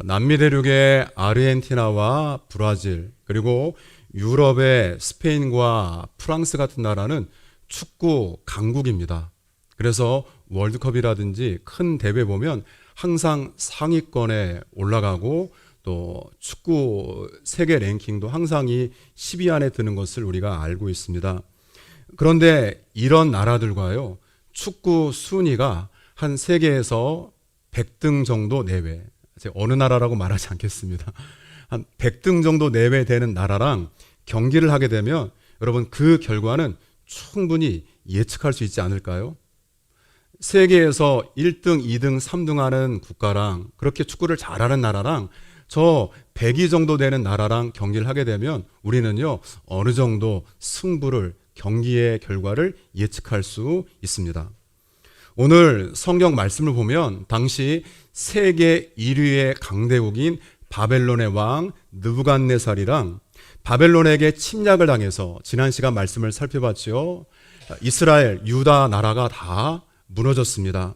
남미 대륙의 아르헨티나와 브라질, 그리고 유럽의 스페인과 프랑스 같은 나라는 축구 강국입니다. 그래서 월드컵이라든지 큰 대회 보면 항상 상위권에 올라가고, 또 축구 세계 랭킹도 항상 이 10위 안에 드는 것을 우리가 알고 있습니다. 그런데 이런 나라들과요, 축구 순위가 한 세계에서 100등 정도 내외, 제가 어느 나라라고 말하지 않겠습니다. 한 100등 정도 내외 되는 나라랑 경기를 하게 되면 여러분, 그 결과는 충분히 예측할 수 있지 않을까요? 세계에서 1등, 2등, 3등 하는 국가랑, 그렇게 축구를 잘하는 나라랑 저 100위 정도 되는 나라랑 경기를 하게 되면 우리는요, 어느 정도 승부를, 경기의 결과를 예측할 수 있습니다. 오늘 성경 말씀을 보면 당시 세계 1위의 강대국인 바벨론의 왕 느부갓네살이랑 바벨론에게 침략을 당해서 지난 시간 말씀을 살펴봤죠. 이스라엘, 유다 나라가 다 무너졌습니다.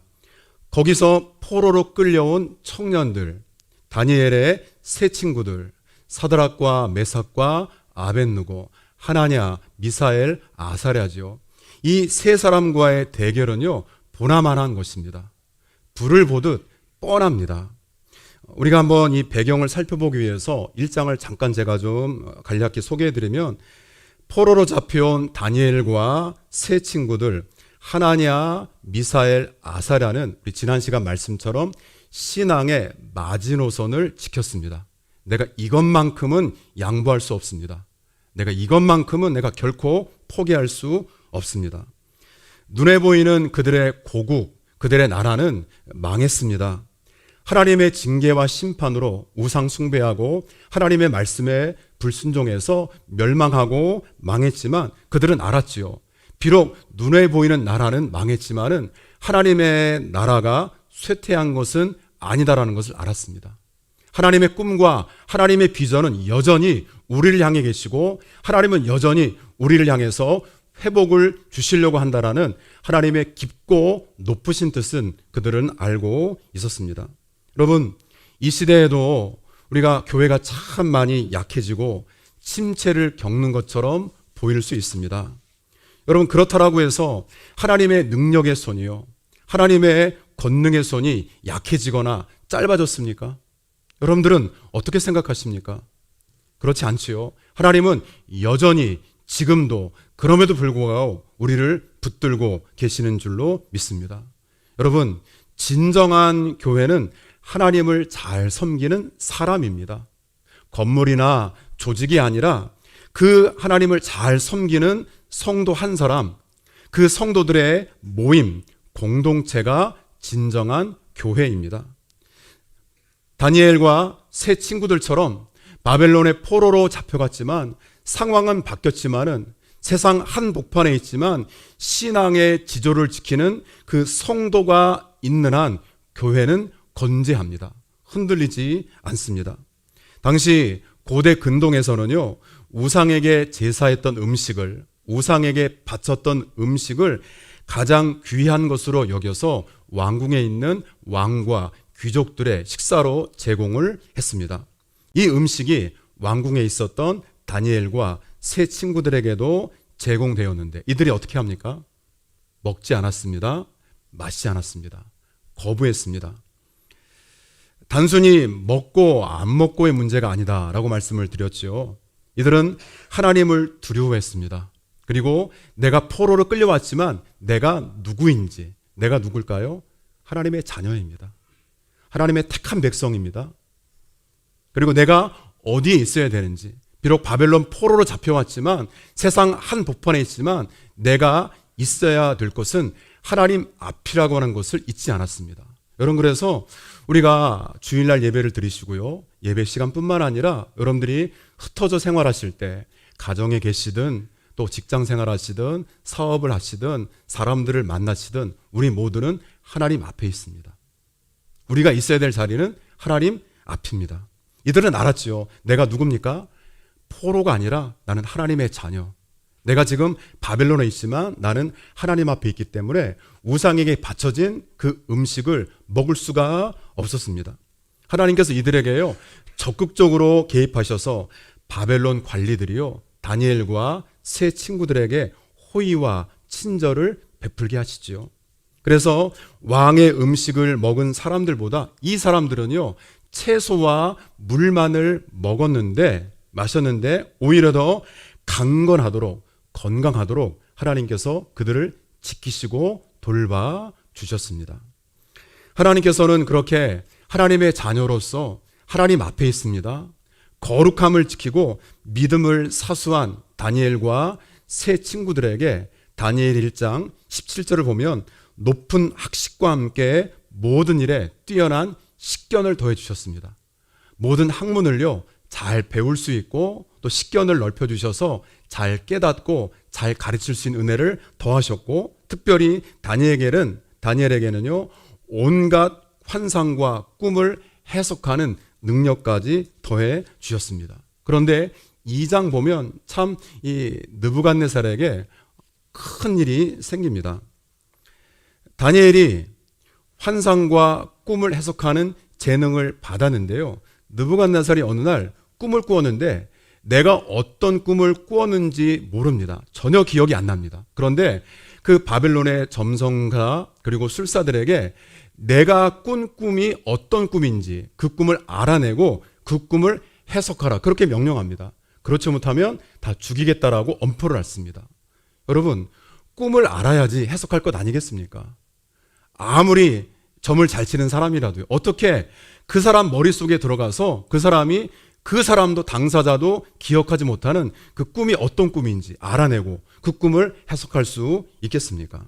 거기서 포로로 끌려온 청년들, 다니엘의 세 친구들, 사드락과 메삭과 아벳느고, 하나냐, 미사엘, 아사랴지요. 이 세 사람과의 대결은요, 보나마나한 것입니다. 불을 보듯 뻔합니다. 우리가 한번 이 배경을 살펴보기 위해서 1장을 잠깐 제가 좀 간략히 소개해드리면, 포로로 잡혀온 다니엘과 세 친구들 하나냐, 미사엘, 아사랴는 우리 지난 시간 말씀처럼 신앙의 마지노선을 지켰습니다. 내가 이것만큼은 양보할 수 없습니다. 내가 이것만큼은 내가 결코 포기할 수 없습니다. 눈에 보이는 그들의 고국, 그들의 나라는 망했습니다. 하나님의 징계와 심판으로 우상 숭배하고 하나님의 말씀에 불순종해서 멸망하고 망했지만 그들은 알았지요. 비록 눈에 보이는 나라는 망했지만은 하나님의 나라가 쇠퇴한 것은 아니다라는 것을 알았습니다. 하나님의 꿈과 하나님의 비전은 여전히 우리를 향해 계시고, 하나님은 여전히 우리를 향해서 회복을 주시려고 한다라는 하나님의 깊고 높으신 뜻은 그들은 알고 있었습니다. 여러분, 이 시대에도 우리가 교회가 참 많이 약해지고 침체를 겪는 것처럼 보일 수 있습니다. 여러분, 그렇다라고 해서 하나님의 능력의 손이요, 하나님의 권능의 손이 약해지거나 짧아졌습니까? 여러분들은 어떻게 생각하십니까? 그렇지 않지요. 하나님은 여전히 지금도 그럼에도 불구하고 우리를 붙들고 계시는 줄로 믿습니다. 여러분, 진정한 교회는 하나님을 잘 섬기는 사람입니다. 건물이나 조직이 아니라 그 하나님을 잘 섬기는 성도 한 사람, 그 성도들의 모임, 공동체가 진정한 교회입니다. 다니엘과 세 친구들처럼 바벨론의 포로로 잡혀갔지만 상황은 바뀌었지만은 세상 한복판에 있지만 신앙의 지조를 지키는 그 성도가 있는 한 교회는 건재합니다. 흔들리지 않습니다. 당시 고대 근동에서는요, 우상에게 제사했던 음식을, 우상에게 바쳤던 음식을 가장 귀한 것으로 여겨서 왕궁에 있는 왕과 귀족들의 식사로 제공을 했습니다. 이 음식이 왕궁에 있었던 다니엘과 세 친구들에게도 제공되었는데 이들이 어떻게 합니까? 먹지 않았습니다. 마시지 않았습니다. 거부했습니다. 단순히 먹고 안 먹고의 문제가 아니다라고 말씀을 드렸죠. 이들은 하나님을 두려워했습니다. 그리고 내가 포로로 끌려왔지만 내가 누구인지, 내가 누굴까요? 하나님의 자녀입니다. 하나님의 택한 백성입니다. 그리고 내가 어디에 있어야 되는지, 비록 바벨론 포로로 잡혀왔지만 세상 한복판에 있지만 내가 있어야 될 것은 하나님 앞이라고 하는 것을 잊지 않았습니다. 여러분, 그래서 우리가 주일날 예배를 드리시고요, 예배 시간뿐만 아니라 여러분들이 흩어져 생활하실 때 가정에 계시든 또 직장 생활하시든 사업을 하시든 사람들을 만나시든 우리 모두는 하나님 앞에 있습니다. 우리가 있어야 될 자리는 하나님 앞입니다. 이들은 알았지요. 내가 누굽니까? 포로가 아니라 나는 하나님의 자녀. 내가 지금 바벨론에 있지만 나는 하나님 앞에 있기 때문에 우상에게 바쳐진 그 음식을 먹을 수가 없었습니다. 하나님께서 이들에게요 적극적으로 개입하셔서 바벨론 관리들이요 다니엘과 세 친구들에게 호의와 친절을 베풀게 하시지요. 그래서 왕의 음식을 먹은 사람들보다 이 사람들은요 채소와 물만을 마셨는데 오히려 더 강건하도록 건강하도록 하나님께서 그들을 지키시고 돌봐 주셨습니다. 하나님께서는 그렇게 하나님의 자녀로서 하나님 앞에 있습니다. 거룩함을 지키고 믿음을 사수한 다니엘과 세 친구들에게 다니엘 1장 17절을 보면 높은 학식과 함께 모든 일에 뛰어난 식견을 더해 주셨습니다. 모든 학문을요 잘 배울 수 있고 또 식견을 넓혀 주셔서 잘 깨닫고 잘 가르칠 수 있는 은혜를 더하셨고, 특별히 다니엘에게는요 온갖 환상과 꿈을 해석하는 능력까지 더해 주셨습니다. 그런데 2장 보면 참 이 느부갓네살에게 큰 일이 생깁니다. 다니엘이 환상과 꿈을 해석하는 재능을 받았는데요, 느부갓네살이 어느 날 꿈을 꾸었는데 내가 어떤 꿈을 꾸었는지 모릅니다. 전혀 기억이 안 납니다. 그런데 그 바벨론의 점성가 그리고 술사들에게 내가 꾼 꿈이 어떤 꿈인지 그 꿈을 알아내고 그 꿈을 해석하라, 그렇게 명령합니다. 그렇지 못하면 다 죽이겠다라고 엄포를 놨습니다. 여러분, 꿈을 알아야지 해석할 것 아니겠습니까? 아무리 점을 잘 치는 사람이라도요, 어떻게 그 사람 머릿속에 들어가서 그 사람도 당사자도 기억하지 못하는 그 꿈이 어떤 꿈인지 알아내고 그 꿈을 해석할 수 있겠습니까?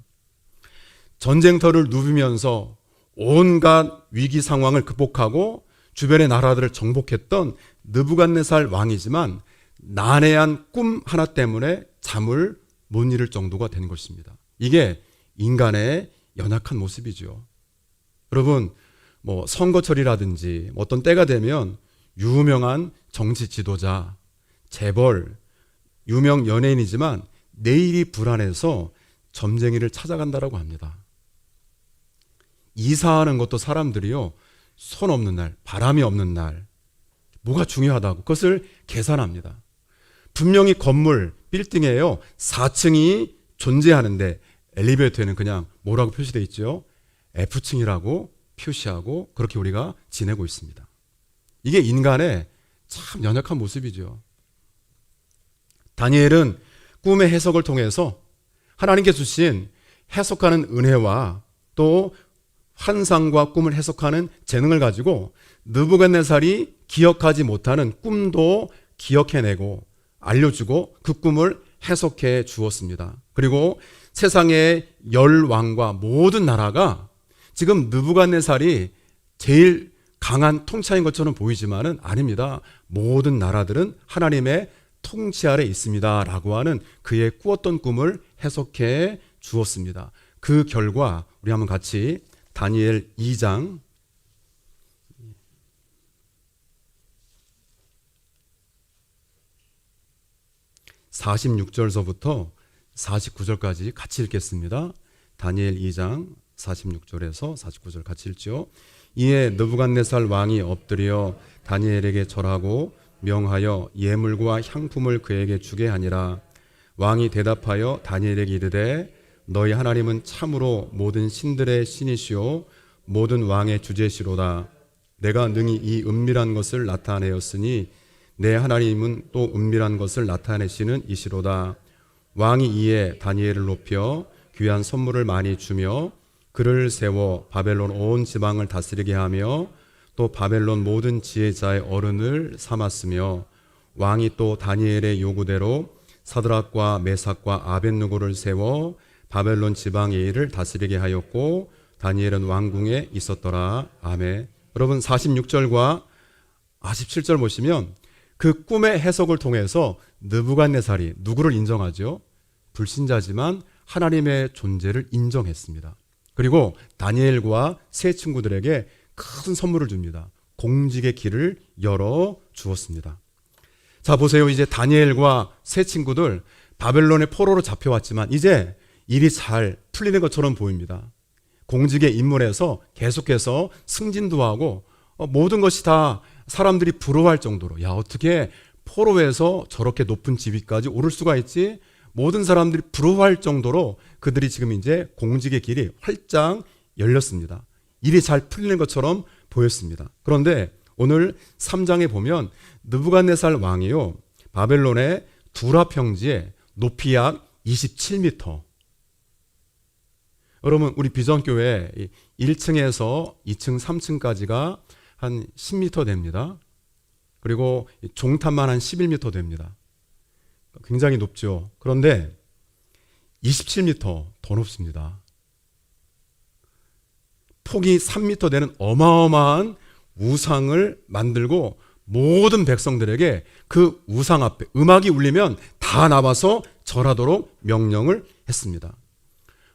전쟁터를 누비면서 온갖 위기 상황을 극복하고 주변의 나라들을 정복했던 느부갓네살 왕이지만 난해한 꿈 하나 때문에 잠을 못 이룰 정도가 된 것입니다. 이게 인간의 연약한 모습이죠. 여러분, 선거철이라든지 어떤 때가 되면 유명한 정치 지도자, 재벌, 유명 연예인이지만 내일이 불안해서 점쟁이를 찾아간다라고 합니다. 이사하는 것도 사람들이요, 손 없는 날, 바람이 없는 날, 뭐가 중요하다고 그것을 계산합니다. 분명히 건물, 빌딩에요 4층이 존재하는데 엘리베이터에는 그냥 뭐라고 표시되어 있죠? F층이라고 표시하고 그렇게 우리가 지내고 있습니다. 이게 인간의 참 연약한 모습이죠. 다니엘은 꿈의 해석을 통해서 하나님께 주신 해석하는 은혜와 또 환상과 꿈을 해석하는 재능을 가지고 느부갓네살이 기억하지 못하는 꿈도 기억해내고 알려주고 그 꿈을 해석해 주었습니다. 그리고 세상의 열왕과 모든 나라가 지금 느부갓네살이 제일 강한 통치자인 것처럼 보이지만은 아닙니다. 모든 나라들은 하나님의 통치 아래 있습니다 라고 하는 그의 꾸었던 꿈을 해석해 주었습니다. 그 결과 우리 한번 같이 다니엘 2장 46절서부터 49절까지 같이 읽겠습니다. 다니엘 2장 46절에서 49절 같이 읽죠. 이에 느부갓네살 왕이 엎드려 다니엘에게 절하고 명하여 예물과 향품을 그에게 주게 하니라. 왕이 대답하여 다니엘에게 이르되 너희 하나님은 참으로 모든 신들의 신이시오 모든 왕의 주제시로다. 내가 능히 이 은밀한 것을 나타내었으니 내 하나님은 또 은밀한 것을 나타내시는 이시로다. 왕이 이에 다니엘을 높여 귀한 선물을 많이 주며 그를 세워 바벨론 온 지방을 다스리게 하며 또 바벨론 모든 지혜자의 어른을 삼았으며 왕이 또 다니엘의 요구대로 사드락과 메삭과 아벳느고를 세워 바벨론 지방의 일을 다스리게 하였고 다니엘은 왕궁에 있었더라. 아멘. 여러분 46절과 47절 보시면 그 꿈의 해석을 통해서 느부갓네살이 누구를 인정하죠? 불신자지만 하나님의 존재를 인정했습니다. 그리고 다니엘과 세 친구들에게 큰 선물을 줍니다. 공직의 길을 열어 주었습니다. 자, 보세요. 이제 다니엘과 세 친구들 바벨론의 포로로 잡혀왔지만 이제 일이 잘 풀리는 것처럼 보입니다. 공직의 인물에서 계속해서 승진도 하고 모든 것이 다 사람들이 부러워할 정도로, 야, 어떻게 포로에서 저렇게 높은 지위까지 오를 수가 있지? 모든 사람들이 부러워할 정도로 그들이 지금 이제 공직의 길이 활짝 열렸습니다. 일이 잘 풀리는 것처럼 보였습니다. 그런데 오늘 3장에 보면 느부갓네살 왕이요, 바벨론의 두라 평지에 높이 약 27m. 여러분, 우리 비전교회 1층에서 2층, 3층까지가 한 10m 됩니다. 그리고 종탑만 한 11m 됩니다. 굉장히 높죠. 그런데 27m 더 높습니다. 폭이 3m 되는 어마어마한 우상을 만들고 모든 백성들에게 그 우상 앞에 음악이 울리면 다 나와서 절하도록 명령을 했습니다.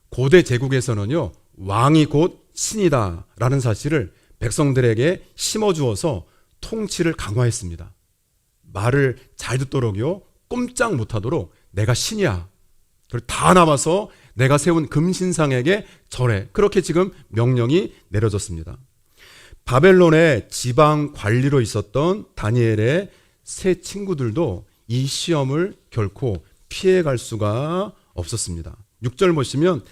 고대 제국에서는요, 왕이 곧 신이다 라는 사실을 백성들에게 심어주어서 통치를 강화했습니다. 말을 잘 듣도록요, 꼼짝 못하도록 내가 신이야. 그리고 다 나와서 내가 세운 금신상에게 절해. 그렇게 지금 명령이 내려졌습니다. 바벨론의 지방 관리로 있었던 다니엘의 세 친구들도 이 시험을 결코 피해갈 수가 없었습니다. 6절 보시면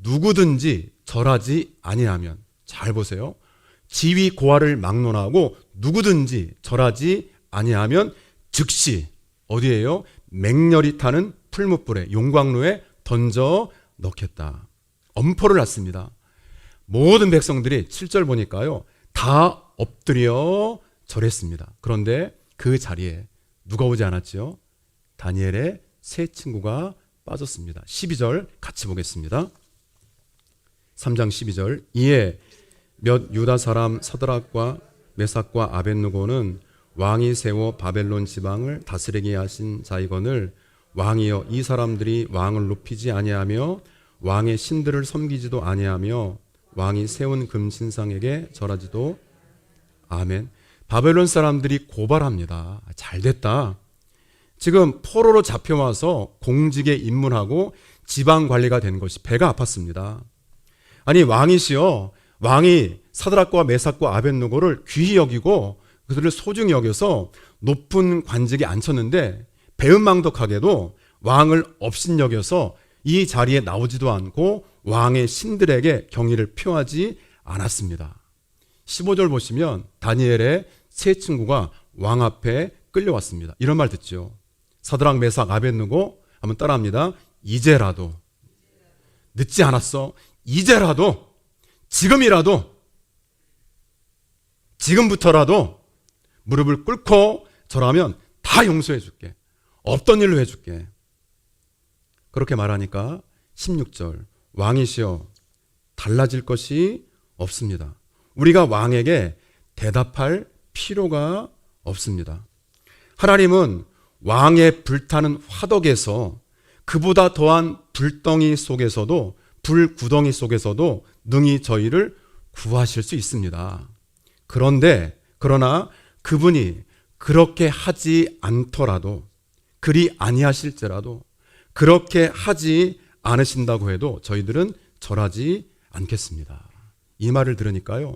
누구든지 절하지 아니하면, 잘 보세요. 지위 고하를 막론하고 누구든지 절하지 아니하면 즉시 어디에요? 맹렬히 타는 풀무불에, 용광로에 던져 넣겠다. 엄포를 놨습니다. 모든 백성들이 7절 보니까요, 다 엎드려 절했습니다. 그런데 그 자리에 누가 오지 않았죠? 다니엘의 세 친구가 빠졌습니다. 12절 같이 보겠습니다. 3장 12절. 이에 몇 유다 사람 사드락과 메삭과 아벳느고는 왕이 세워 바벨론 지방을 다스리게 하신 자이거늘 왕이여, 이 사람들이 왕을 높이지 아니하며 왕의 신들을 섬기지도 아니하며 왕이 세운 금신상에게 절하지도. 아멘. 바벨론 사람들이 고발합니다. 잘 됐다. 지금 포로로 잡혀와서 공직에 입문하고 지방 관리가 된 것이 배가 아팠습니다. 아니, 왕이시여, 왕이 사드락과 메삭과 아벳느고를 귀히 여기고 그들을 소중히 여겨서 높은 관직에 앉혔는데 배은망덕하게도 왕을 업신여겨서 이 자리에 나오지도 않고 왕의 신들에게 경의를 표하지 않았습니다. 15절 보시면 다니엘의 세 친구가 왕 앞에 끌려왔습니다. 이런 말 듣죠. 사드락, 메삭, 아벳느고, 한번 따라합니다. 이제라도, 늦지 않았어. 이제라도, 지금이라도, 지금부터라도 무릎을 꿇고 절하면 다 용서해 줄게. 없던 일로 해줄게. 그렇게 말하니까 16절, 왕이시여, 달라질 것이 없습니다. 우리가 왕에게 대답할 필요가 없습니다. 하나님은 왕의 불타는 화덕에서, 그보다 더한 불덩이 속에서도, 불구덩이 속에서도 능히 저희를 구하실 수 있습니다. 그러나 그분이 그렇게 하지 않더라도, 그리 아니하실지라도, 그렇게 하지 않으신다고 해도 저희들은 절하지 않겠습니다. 이 말을 들으니까요,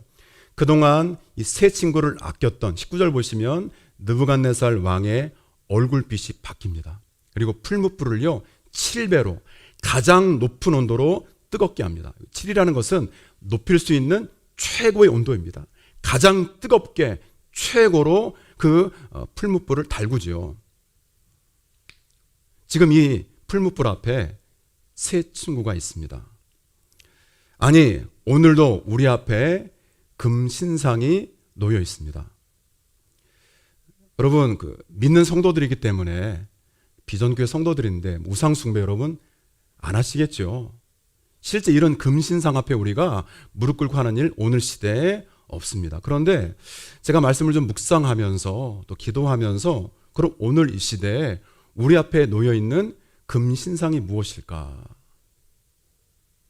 그동안 이 세 친구를 아꼈던 19절 보시면 느부갓네살 왕의 얼굴빛이 바뀝니다. 그리고 풀무불을요 7배로 가장 높은 온도로 뜨겁게 합니다. 7이라는 것은 높일 수 있는 최고의 온도입니다. 가장 뜨겁게 최고로 그 풀무불을 달구죠. 지금 이 풀무불 앞에 세 친구가 있습니다. 아니, 오늘도 우리 앞에 금신상이 놓여 있습니다. 여러분, 믿는 성도들이기 때문에, 비전교회 성도들인데 우상 숭배 여러분 안 하시겠죠? 실제 이런 금신상 앞에 우리가 무릎 꿇고 하는 일 오늘 시대에 없습니다. 그런데 제가 말씀을 좀 묵상하면서 또 기도하면서, 그럼 오늘 이 시대에 우리 앞에 놓여 있는 금신상이 무엇일까?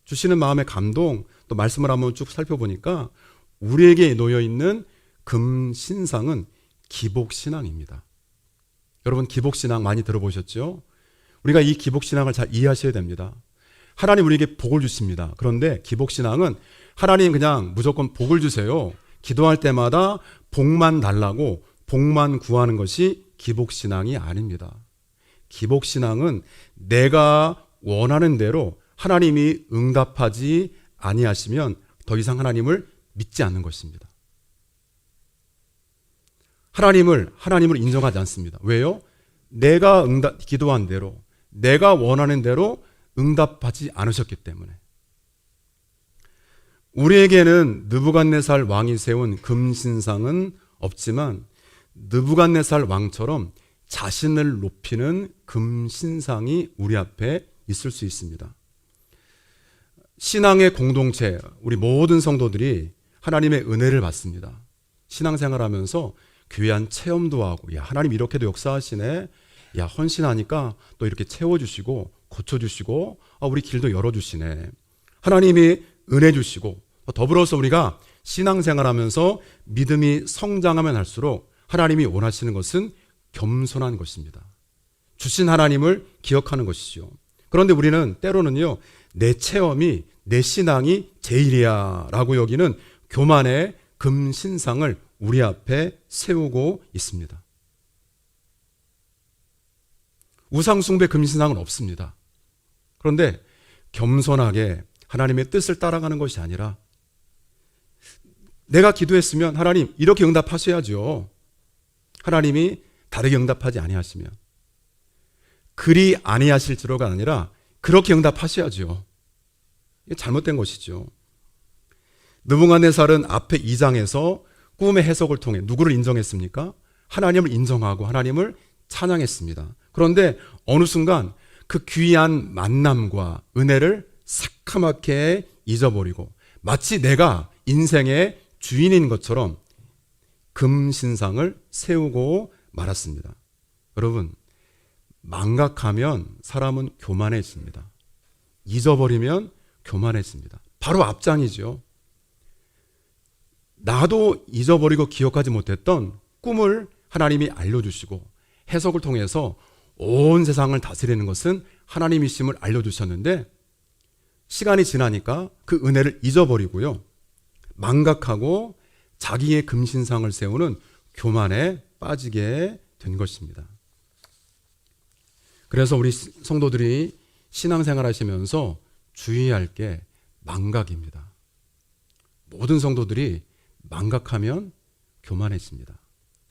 주시는 마음의 감동, 또 말씀을 한번 쭉 살펴보니까 우리에게 놓여 있는 금신상은 기복신앙입니다. 여러분, 기복신앙 많이 들어보셨죠? 우리가 이 기복신앙을 잘 이해하셔야 됩니다. 하나님 우리에게 복을 주십니다. 그런데 기복신앙은 하나님 그냥 무조건 복을 주세요, 기도할 때마다 복만 달라고 복만 구하는 것이 기복신앙이 아닙니다. 기복신앙은 내가 원하는 대로 하나님이 응답하지 아니하시면 더 이상 하나님을 믿지 않는 것입니다. 하나님을 인정하지 않습니다. 왜요? 내가 기도한 대로, 내가 원하는 대로 응답하지 않으셨기 때문에. 우리에게는 느부갓네살 왕이 세운 금신상은 없지만 느부갓네살 왕처럼 자신을 높이는 금신상이 우리 앞에 있을 수 있습니다. 신앙의 공동체, 우리 모든 성도들이 하나님의 은혜를 받습니다. 신앙생활하면서 귀한 체험도 하고, 야, 하나님 이렇게도 역사하시네. 야, 헌신하니까 또 이렇게 채워주시고 고쳐주시고, 우리 길도 열어주시네. 하나님이 은혜 주시고, 더불어서 우리가 신앙생활하면서 믿음이 성장하면 할수록 하나님이 원하시는 것은 겸손한 것입니다. 주신 하나님을 기억하는 것이죠. 그런데 우리는 때로는요, 내 체험이, 내 신앙이 제일이야 라고 여기는 교만의 금신상을 우리 앞에 세우고 있습니다. 우상숭배 금신상은 없습니다. 그런데 겸손하게 하나님의 뜻을 따라가는 것이 아니라, 내가 기도했으면 하나님 이렇게 응답하셔야죠. 하나님이 다르게 응답하지 아니하시면, 그리 아니하실지로가 아니라 그렇게 응답하셔야죠. 이게 잘못된 것이죠. 느부갓네살은 앞에 2장에서 꿈의 해석을 통해 누구를 인정했습니까? 하나님을 인정하고 하나님을 찬양했습니다. 그런데 어느 순간 그 귀한 만남과 은혜를 새카맣게 잊어버리고 마치 내가 인생의 주인인 것처럼 금신상을 세우고 말았습니다. 여러분, 망각하면 사람은 교만해집니다. 잊어버리면 교만해집니다. 바로 앞장이죠. 나도 잊어버리고 기억하지 못했던 꿈을 하나님이 알려주시고 해석을 통해서 온 세상을 다스리는 것은 하나님이심을 알려주셨는데, 시간이 지나니까 그 은혜를 잊어버리고요, 망각하고 자기의 금신상을 세우는 교만에 빠지게 된 것입니다. 그래서 우리 성도들이 신앙생활 하시면서 주의할 게 망각입니다. 모든 성도들이 망각하면 교만해집니다.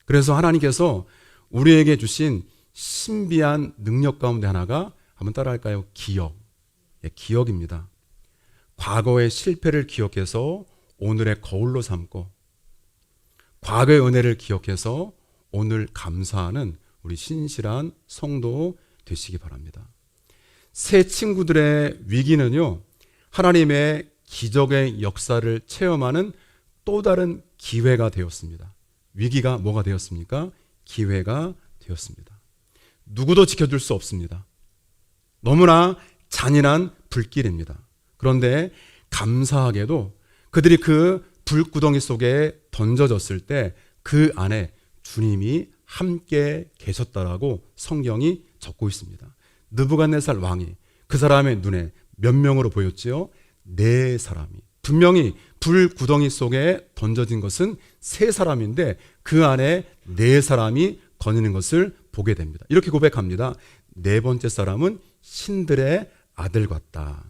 그래서 하나님께서 우리에게 주신 신비한 능력 가운데 하나가, 한번 따라할까요? 기억. 기억입니다. 과거의 실패를 기억해서 오늘의 거울로 삼고, 과거의 은혜를 기억해서 오늘 감사하는 우리 신실한 성도 되시기 바랍니다. 새 친구들의 위기는요, 하나님의 기적의 역사를 체험하는 또 다른 기회가 되었습니다. 위기가 뭐가 되었습니까? 기회가 되었습니다. 누구도 지켜줄 수 없습니다. 너무나 잔인한 불길입니다. 그런데 감사하게도 그들이 그 불구덩이 속에 던져졌을 때 그 안에 주님이 함께 계셨다라고 성경이 적고 있습니다. 느부갓네살 왕이 그 사람의 눈에 몇 명으로 보였지요? 4사람이. 분명히 불구덩이 속에 던져진 것은 3사람인데 그 안에 4사람이 거니는 것을 보게 됩니다. 이렇게 고백합니다. 4번째 사람은 신들의 아들 같다.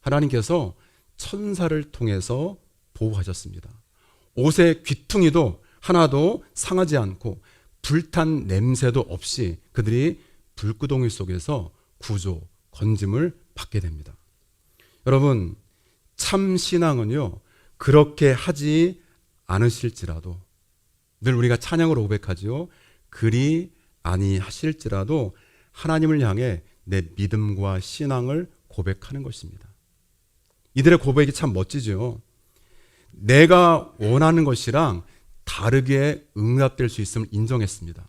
하나님께서 천사를 통해서 보호하셨습니다. 옷의 귀퉁이도 하나도 상하지 않고 불탄 냄새도 없이 그들이 불구덩이 속에서 구조, 건짐을 받게 됩니다. 여러분, 참 신앙은요, 그렇게 하지 않으실지라도, 늘 우리가 찬양으로 고백하지요. 그리 아니하실지라도 하나님을 향해 내 믿음과 신앙을 고백하는 것입니다. 이들의 고백이 참 멋지죠. 내가 원하는 것이랑 다르게 응답될 수 있음을 인정했습니다.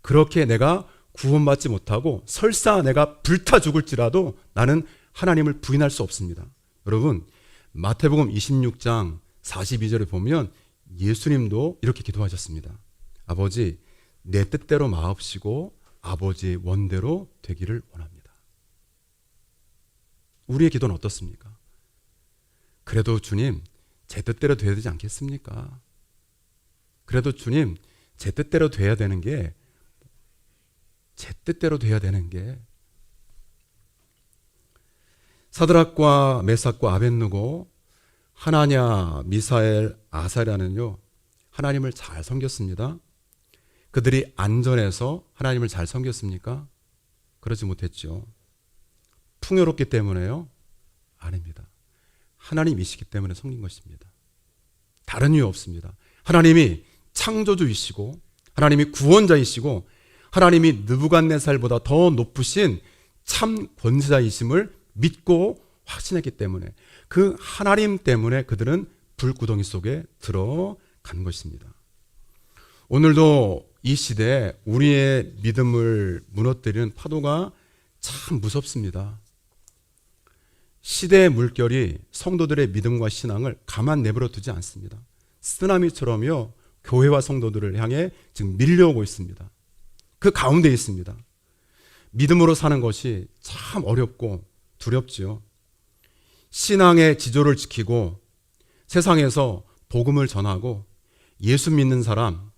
그렇게 내가 구원받지 못하고 설사 내가 불타 죽을지라도 나는 하나님을 부인할 수 없습니다. 여러분, 마태복음 26장 42절에 보면 예수님도 이렇게 기도하셨습니다. 아버지, 내 뜻대로 마옵시고 아버지의 원대로 되기를 원합니다. 우리의 기도는 어떻습니까? 그래도 주님, 제 뜻대로 되어야 되지 않겠습니까? 그래도 주님, 제 뜻대로 돼야 되는 게 사드락과 메삭과 아벳느고, 하나냐, 미사엘, 아사랴는요, 하나님을 잘 섬겼습니다. 그들이 안전해서 하나님을 잘 섬겼습니까? 그러지 못했죠. 풍요롭기 때문에요? 아닙니다. 하나님이시기 때문에 섬긴 것입니다. 다른 이유 없습니다. 하나님이 창조주이시고, 하나님이 구원자이시고, 하나님이 느부갓네살보다 더 높으신 참 권세자이심을 믿고 확신했기 때문에, 그 하나님 때문에 그들은 불구덩이 속에 들어간 것입니다. 오늘도 이 시대에 우리의 믿음을 무너뜨리는 파도가 참 무섭습니다. 시대의 물결이 성도들의 믿음과 신앙을 가만 내버려 두지 않습니다. 쓰나미처럼요, 교회와 성도들을 향해 지금 밀려오고 있습니다. 그 가운데 있습니다. 믿음으로 사는 것이 참 어렵고 두렵지요. 신앙의 지조를 지키고 세상에서 복음을 전하고 예수 믿는 사람,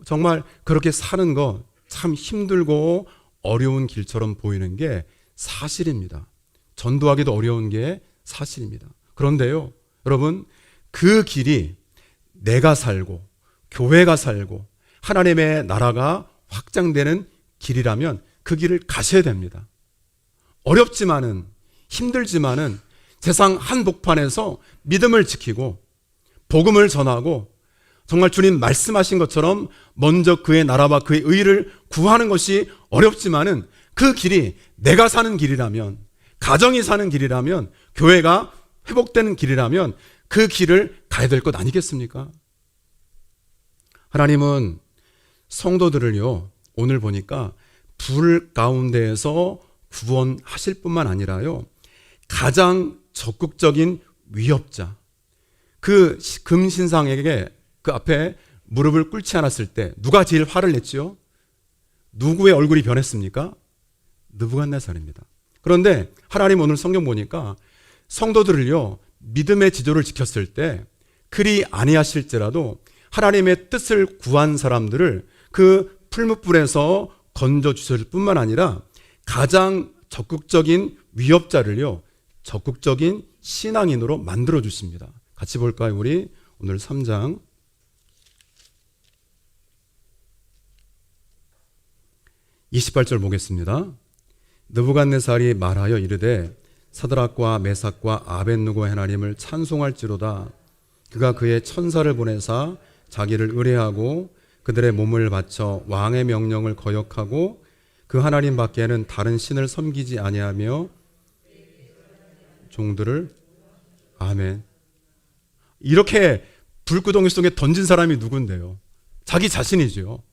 정말 그렇게 사는 거 참 힘들고 어려운 길처럼 보이는 게 사실입니다. 전도하기도 어려운 게 사실입니다. 그런데요, 여러분, 그 길이 내가 살고 교회가 살고 하나님의 나라가 확장되는 길이라면 그 길을 가셔야 됩니다. 어렵지만은, 힘들지만은 세상 한복판에서 믿음을 지키고 복음을 전하고 정말 주님 말씀하신 것처럼 먼저 그의 나라와 그의 의를 구하는 것이 어렵지만은 그 길이 내가 사는 길이라면, 가정이 사는 길이라면, 교회가 회복되는 길이라면 그 길을 가야 될 것 아니겠습니까? 하나님은 성도들을요, 오늘 보니까 불 가운데에서 구원하실 뿐만 아니라요, 가장 적극적인 위협자, 그 금신상에게 그 앞에 무릎을 꿇지 않았을 때 누가 제일 화를 냈지요? 누구의 얼굴이 변했습니까? 느부갓네살입니다. 그런데 하나님 오늘 성경 보니까 성도들을요, 믿음의 지조를 지켰을 때 그리 아니하실지라도 하나님의 뜻을 구한 사람들을 그 풀무불에서 건져 주실 뿐만 아니라 가장 적극적인 위협자를요, 적극적인 신앙인으로 만들어 주십니다. 같이 볼까요? 우리 오늘 3장 28절 보겠습니다. 느부갓네살이 말하여 이르되 사드락과 메삭과 아벳느고의 하나님을 찬송할지로다. 그가 그의 천사를 보내사 자기를 의뢰하고 그들의 몸을 바쳐 왕의 명령을 거역하고 그 하나님 밖에는 다른 신을 섬기지 아니하며 종들을, 아멘. 이렇게 불구덩이 속에 던진 사람이 누군데요? 자기 자신이죠.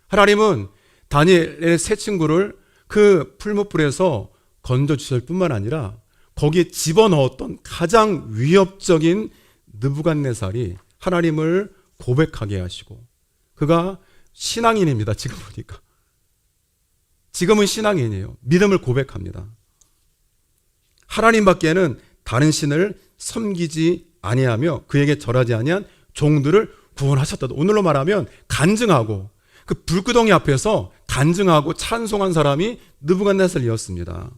하나님은 다니엘의 세 친구를 그 풀무불에서 건져주실 뿐만 아니라 거기에 집어넣었던 가장 위협적인 느부갓네살이 하나님을 고백하게 하시고, 그가 신앙인입니다. 지금 보니까 지금은 신앙인이에요. 믿음을 고백합니다. 하나님 밖에는 다른 신을 섬기지 아니하며 그에게 절하지 아니한 종들을 구원하셨다. 오늘로 말하면 간증하고, 그 불구덩이 앞에서 간증하고 찬송한 사람이 느부갓네살이었습니다.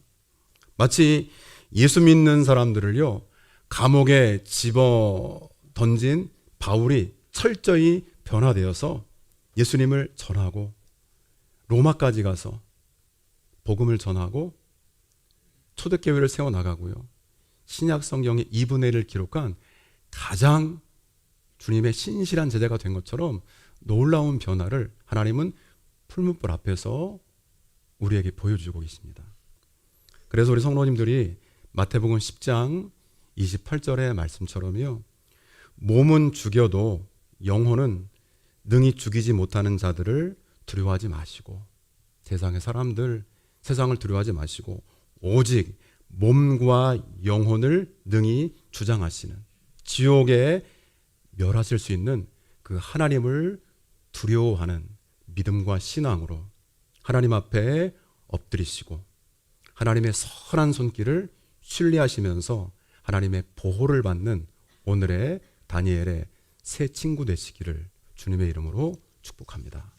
마치 예수 믿는 사람들을요, 감옥에 집어 던진 바울이 철저히 변화되어서 예수님을 전하고 로마까지 가서 복음을 전하고 초대교회를 세워나가고요, 신약 성경의 2분의 1을 기록한 가장 주님의 신실한 제자가 된 것처럼 놀라운 변화를 하나님은 풀무불 앞에서 우리에게 보여주고 계십니다. 그래서 우리 성도님들이 마태복음 10장 28절의 말씀처럼요, 몸은 죽여도 영혼은 능히 죽이지 못하는 자들을 두려워하지 마시고, 세상의 사람들, 세상을 두려워하지 마시고 오직 몸과 영혼을 능히 주장하시는, 지옥에 멸하실 수 있는 그 하나님을 두려워하는 믿음과 신앙으로 하나님 앞에 엎드리시고 하나님의 선한 손길을 신뢰하시면서 하나님의 보호를 받는 오늘의 다니엘의 새 친구 되시기를 주님의 이름으로 축복합니다.